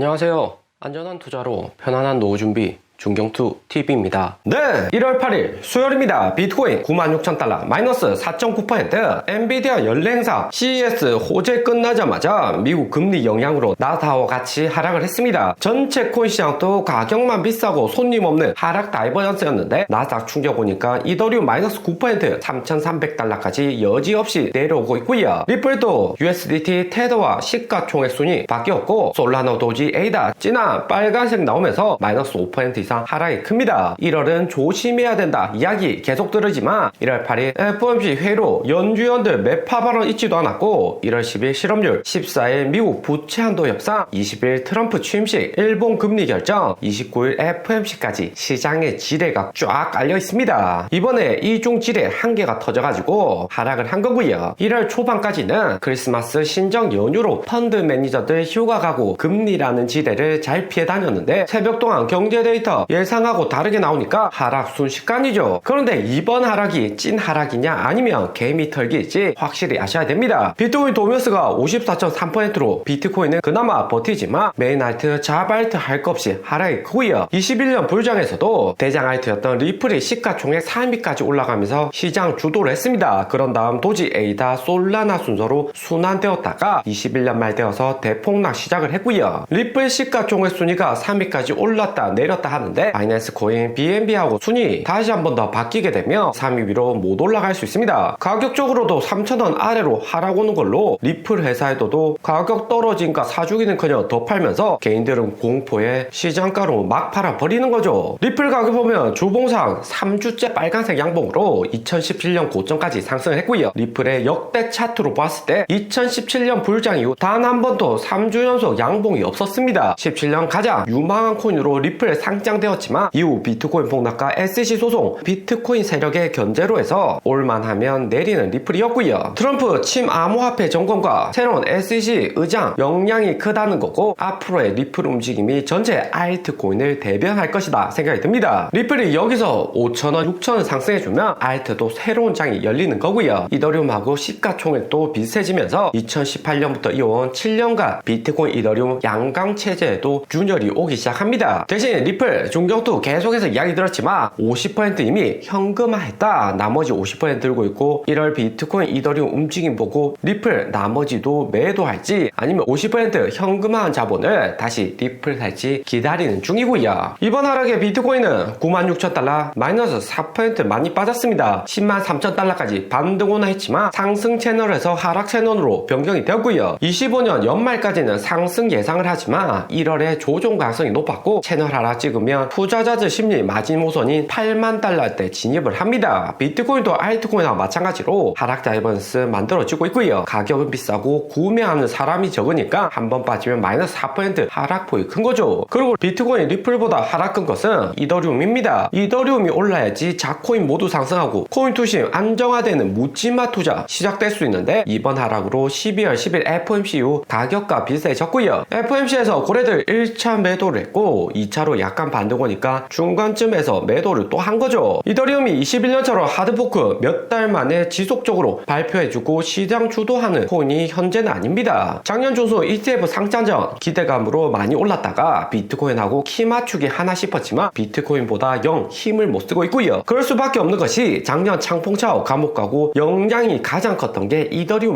안녕하세요. 안전한 투자로 편안한 노후 준비 중경투 TV입니다. 네, 1월 8일 수요일입니다. 비트코인 96,000달러 마이너스 4.9%, 엔비디아 연례 행사 CES 호재 끝나자마자 미국 금리 영향으로 나스닥과 같이 하락을 했습니다. 전체 코인 시장도 가격만 비싸고 손님 없는 하락 다이버전스였는데 나스닥 충격 오니까 이더리움 마이너스 9%, 3,300달러까지 여지없이 내려오고 있고요. 리플도 USDT 테더와 시가총액 순이 바뀌었고 솔라나 도지 에이다 진한 빨간색 나오면서 마이너스 5% 이상 하락이 큽니다. 1월은 조심해야 된다 이야기 계속 들으지만 1월 8일 FOMC 회의로 연준위원들 매파 발언 있지도 않았고 1월 10일 실업률, 14일 미국 부채 한도 협상, 20일 트럼프 취임식, 일본 금리 결정, 29일 FOMC까지 시장의 지뢰가 쫙 깔려 있습니다. 이번에 이중 지뢰 한 개가 터져가지고 하락을 한 거고요. 1월 초반까지는 크리스마스 신정 연휴로 펀드 매니저들 휴가 가고 금리라는 지뢰를 잘 피해 다녔는데 새벽 동안 경제 데이터 예상하고 다르게 나오니까 하락 순식간이죠. 그런데 이번 하락이 찐 하락이냐 아니면 개미 털기일지 확실히 아셔야 됩니다. 비트코인 도메스가 54.3%로 비트코인은 그나마 버티지만 메인 알트 자발트 할 것 없이 하락이 크고요. 21년 불장에서도 대장 알트였던 리플이 시가총액 3위까지 올라가면서 시장 주도를 했습니다. 그런 다음 도지 에이다 솔라나 순서로 순환되었다가 21년 말 되어서 대폭락 시작을 했고요. 리플 시가총액 순위가 3위까지 올랐다 내렸다 하는데 바이낸스 코인, BNB하고 순위 다시 한 번 더 바뀌게 되면 3위 위로 못 올라갈 수 있습니다. 가격적으로도 3,000원 아래로 하락 오는 걸로 리플 회사에도 가격 떨어진가 사주기는커녕 더 팔면서 개인들은 공포에 시장가로 막 팔아버리는 거죠. 리플 가격 보면 주봉상 3주째 빨간색 양봉으로 2017년 고점까지 상승을 했고요. 리플의 역대 차트로 봤을 때 2017년 불장 이후 단 한 번도 3주 연속 양봉이 없었습니다. 17년 가장 유망한 코인으로 리플 상장되었지만 이후 비트코인 폭락과 SEC 소송, 비트코인 세력의 견제로 해서 올만하면 내리는 리플이었고요. 트럼프 침 암호화폐 점검과 새로운 SEC 의장 역량이 크다는 거고 앞으로의 리플 움직임이 전체 알트코인을 대변할 것이다 생각이 듭니다. 리플이 여기서 5,000원, 6,000원 상승해주면 알트도 새로운 장이 열리는 거고요. 이더리움하고 시가총액도 비슷해지면서 2018년부터 이어온 7년간 비트코인 이더리움 양강 체제에도 균열이 오기 시작합니다. 대신 리플 중경투 계속해서 이야기 들었지만 50% 이미 현금화했다. 나머지 50% 들고 있고 1월 비트코인 이더리움 움직임 보고 리플 나머지도 매도할지 아니면 50% 현금화한 자본을 다시 리플 살지 기다리는 중이고요. 이번 하락에 비트코인은 96,000달러 마이너스 4% 많이 빠졌습니다. 103,000달러까지 반등오나 했지만 상승 채널에서 하락 채널로 변경이 되었고요. 25년 연말까지는 상승 예상을 하지만 1월에 조정 가능성이 높았고 채널 하락 찍으면 투자자들 심리 마지노선인 8만 달러대 진입을 합니다. 비트코인도 알트코인과 마찬가지로 하락 다이버전스 만들어지고 있고요. 가격은 비싸고 구매하는 사람이 적으니까 한번 빠지면 마이너스 4% 하락폭이 큰 거죠. 그리고 비트코인 리플보다 하락 큰 것은 이더리움입니다. 이더리움이 올라야지 자코인 모두 상승하고 코인 투심 안정화되는 묻지마 투자 시작될 수 있는데 이번 하락으로 12월 10일 FOMC 이후 가격과 비슷해졌고요. FOMC에서 고래들 1차 매도를 했고 2차로 약간 반등 오니까 중간쯤에서 매도를 또 한 거죠. 이더리움이 21년처럼 하드포크 몇 달 만에 지속적으로 발표해주고 시장 주도하는 코인이 현재는 아닙니다. 작년 중순 ETF 상장 전 기대감으로 많이 올랐다가 비트코인하고 키 맞추기 하나 싶었지만 비트코인보다 영 힘을 못 쓰고 있고요. 그럴 수밖에 없는 것이 작년 창펑차오 감옥 가고 영향이 가장 컸던 게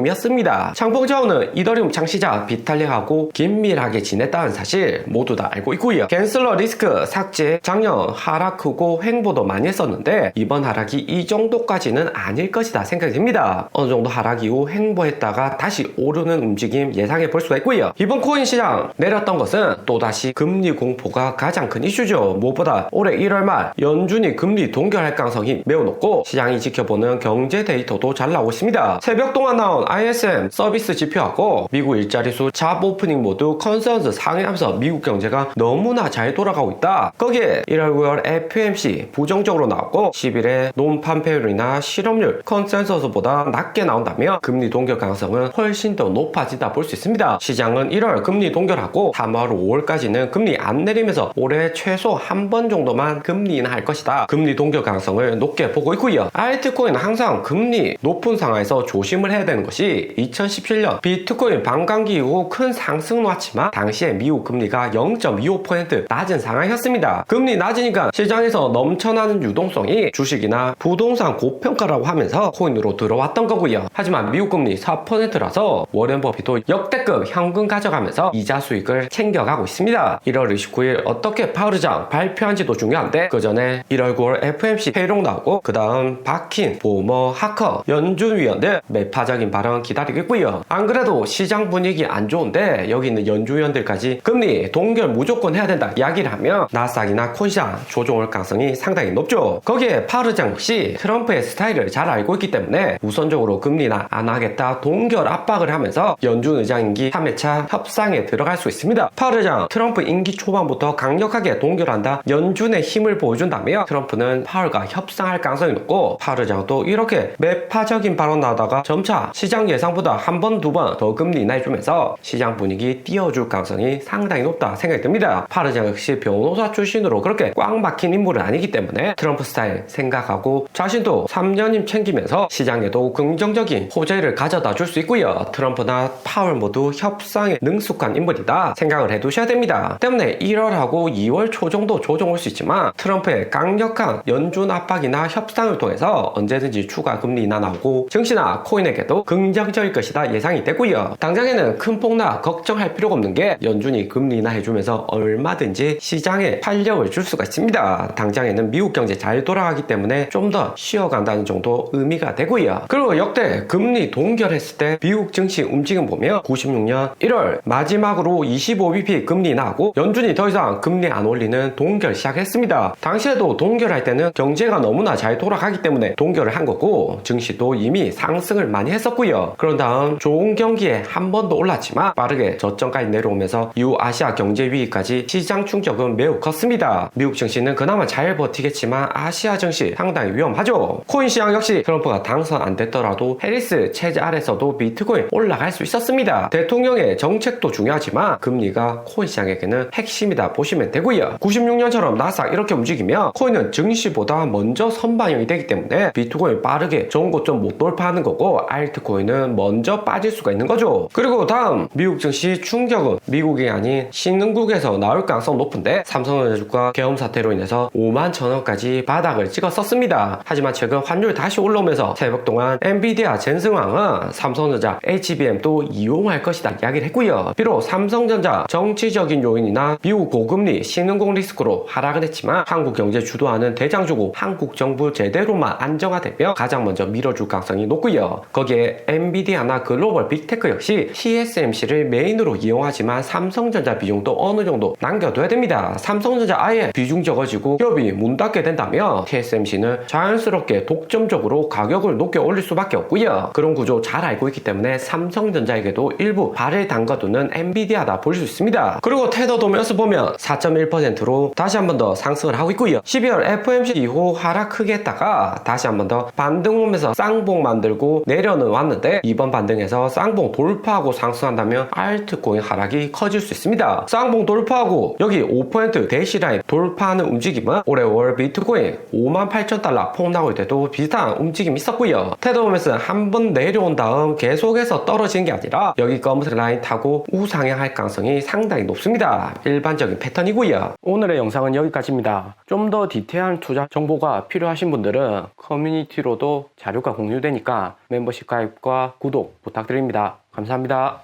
이더리움이었습니다. 창펑차오는 이더리움 창시자 비탈릭하고 긴밀하게 지냈다는 사실 모두 다 알고 있고요. 캔슬러 리스크 삭제, 작년 하락 크고 횡보도 많이 했었는데 이번 하락이 이 정도까지는 아닐 것이다 생각이 듭니다. 어느 정도 하락 이후 횡보했다가 다시 오르는 움직임 예상해 볼 수가 있고요. 이번 코인 시장 내렸던 것은 또다시 금리 공포가 가장 큰 이슈죠. 무엇보다 올해 1월 말 연준이 금리 동결할 가능성이 매우 높고 시장이 지켜보는 경제 데이터도 잘 나오고 있습니다. 새벽 동안 나온 ISM 서비스 지표하고 미국 일자리 수 잡 오프닝 모두 컨센서스 상회하면서 미국 경제가 너무나 잘 돌아가고 있다. 있습니다. 거기에 1월 9월 FOMC 부정적으로 나오고 10일에 논판폐율이나 실업률 컨센서스보다 낮게 나온다면 금리 동결 가능성은 훨씬 더 높아지다 볼 수 있습니다. 시장은 1월 금리 동결하고 3월 5월까지는 금리 안 내리면서 올해 최소 한 번 정도만 금리 인하할 것이다. 금리 동결 가능성을 높게 보고 있고요. 알트코인은 항상 금리 높은 상황에서 조심을 해야 되는 것이 2017년 비트코인 반감기 이후 큰 상승을 놓았지만 당시에 미국 금리가 0.25% 낮은 상황이었습니다. 금리 낮으니까 시장에서 넘쳐나는 유동성이 주식이나 부동산 고평가라고 하면서 코인으로 들어왔던 거고요. 하지만 미국 금리 4%라서 워렌 버핏도 역대급 현금 가져가면서 이자 수익을 챙겨가고 있습니다. 1월 29일 어떻게 파월 의장 발표한지도 중요한데 그 전에 1월 9월 FOMC 회의록 나오고 그 다음 박힌, 보머, 하커, 연준 위원들 매파적인 발언 기다리고 있고요. 안 그래도 시장 분위기 안 좋은데 여기 있는 연준 위원들까지 금리 동결 무조건 해야 된다 이야기를 하면 나스닥이나 코인시장 조정할 가능성이 상당히 높죠. 거기에 파월 의장 역시 트럼프의 스타일을 잘 알고 있기 때문에 우선적으로 금리나 안 하겠다 동결 압박을 하면서 연준 의장 임기 3회차 협상에 들어갈 수 있습니다. 파월 의장 트럼프 임기 초반부터 강력하게 동결한다 연준의 힘을 보여준다며 트럼프는 파월과 협상할 가능성이 높고 파월 의장도 이렇게 매파적인 발언 나오다가 점차 시장 예상보다 한 번, 두 번 더 금리 인하해주면서 시장 분위기 띄워줄 가능성이 상당히 높다 생각이 듭니다. 파월 의장 역시 변호사 출신으로 그렇게 꽉 막힌 인물은 아니기 때문에 트럼프 스타일 생각하고 자신도 3년임 챙기면서 시장에도 긍정적인 호재를 가져다 줄 수 있고요. 트럼프나 파월 모두 협상에 능숙한 인물이다 생각을 해두셔야 됩니다. 때문에 1월하고 2월 초 정도 조정할 수 있지만 트럼프의 강력한 연준 압박이나 협상을 통해서 언제든지 추가 금리 인하 나오고 증시나 코인에게도 긍정적일 것이다 예상이 되고요. 당장에는 큰 폭락 걱정할 필요가 없는 게 연준이 금리 인하 해주면서 얼마든지 시장에 탄력을 줄 수가 있습니다. 당장에는 미국 경제 잘 돌아가기 때문에 좀 더 쉬어간다는 정도 의미가 되고요. 그리고 역대 금리 동결했을 때 미국 증시 움직임 보면 96년 1월 마지막으로 25bp 금리 인하하고 연준이 더 이상 금리 안 올리는 동결 시작했습니다. 당시에도 동결할 때는 경제가 너무나 잘 돌아가기 때문에 동결을 한 거고 증시도 이미 상승을 많이 했었고요. 그런 다음 좋은 경기에 한 번 더 올랐지만 빠르게 저점까지 내려오면서 이후 아시아 경제 위기까지 시장 충격은 매우 컸습니다. 미국 증시는 그나마 잘 버티겠지만 아시아 증시 상당히 위험하죠. 코인 시장 역시 트럼프가 당선 안 됐더라도 해리스 체제 아래서도 비트코인 올라갈 수 있었습니다. 대통령의 정책도 중요하지만 금리가 코인 시장에게는 핵심이다 보시면 되고요. 96년처럼 나스닥 이렇게 움직이면 코인은 증시보다 먼저 선반영이 되기 때문에 비트코인 빠르게 좋은 고점 못 돌파하는 거고 알트코인은 먼저 빠질 수가 있는 거죠. 그리고 다음 미국 증시 충격은 미국이 아닌 신흥국에서 나올 가능성 높은데 삼성전자 주가 계엄 사태로 인해서 5만 1,000원까지 바닥을 찍었었습니다. 하지만 최근 환율 다시 올라오면서 새벽 동안 엔비디아 젠승왕은 삼성전자 HBM도 이용할 것이다 이야기를 했고요. 비록 삼성전자 정치적인 요인이나 미국 고금리 신흥국 리스크로 하락은 했지만 한국 경제 주도하는 대장주고 한국 정부 제대로만 안정화되며 가장 먼저 밀어줄 가능성이 높고요. 거기에 엔비디아나 글로벌 빅테크 역시 TSMC를 메인으로 이용하지만 삼성전자 비중도 어느 정도 남겨둬야 됩니다. 삼성전자 아예 비중 적어지고 기업이 문 닫게 된다면 TSMC는 자연스럽게 독점적으로 가격을 높게 올릴 수밖에 없고요. 그런 구조 잘 알고 있기 때문에 삼성전자에게도 일부 발을 담가두는 엔비디아다 볼 수 있습니다. 그리고 테더도 매수 보면 4.1%로 다시 한 번 더 상승을 하고 있고요. 12월 FOMC 이후 하락 크게 했다가 다시 한 번 더 반등 오면서 쌍봉 만들고 내려는 왔는데 이번 반등에서 쌍봉 돌파하고 상승한다면 알트코인 하락이 커질 수 있습니다. 쌍봉 돌파하고 여기 5% 대시라인 돌파하는 움직임은 올해 월 비트코인 58,000달러 폭락할 때도 비슷한 움직임이 있었고요. 테더홈에서는 한 번 내려온 다음 계속해서 떨어지는 게 아니라 여기 검은색 라인 타고 우상향할 가능성이 상당히 높습니다. 일반적인 패턴이고요. 오늘의 영상은 여기까지입니다. 좀 더 디테일한 투자 정보가 필요하신 분들은 커뮤니티로도 자료가 공유되니까 멤버십 가입과 구독 부탁드립니다. 감사합니다.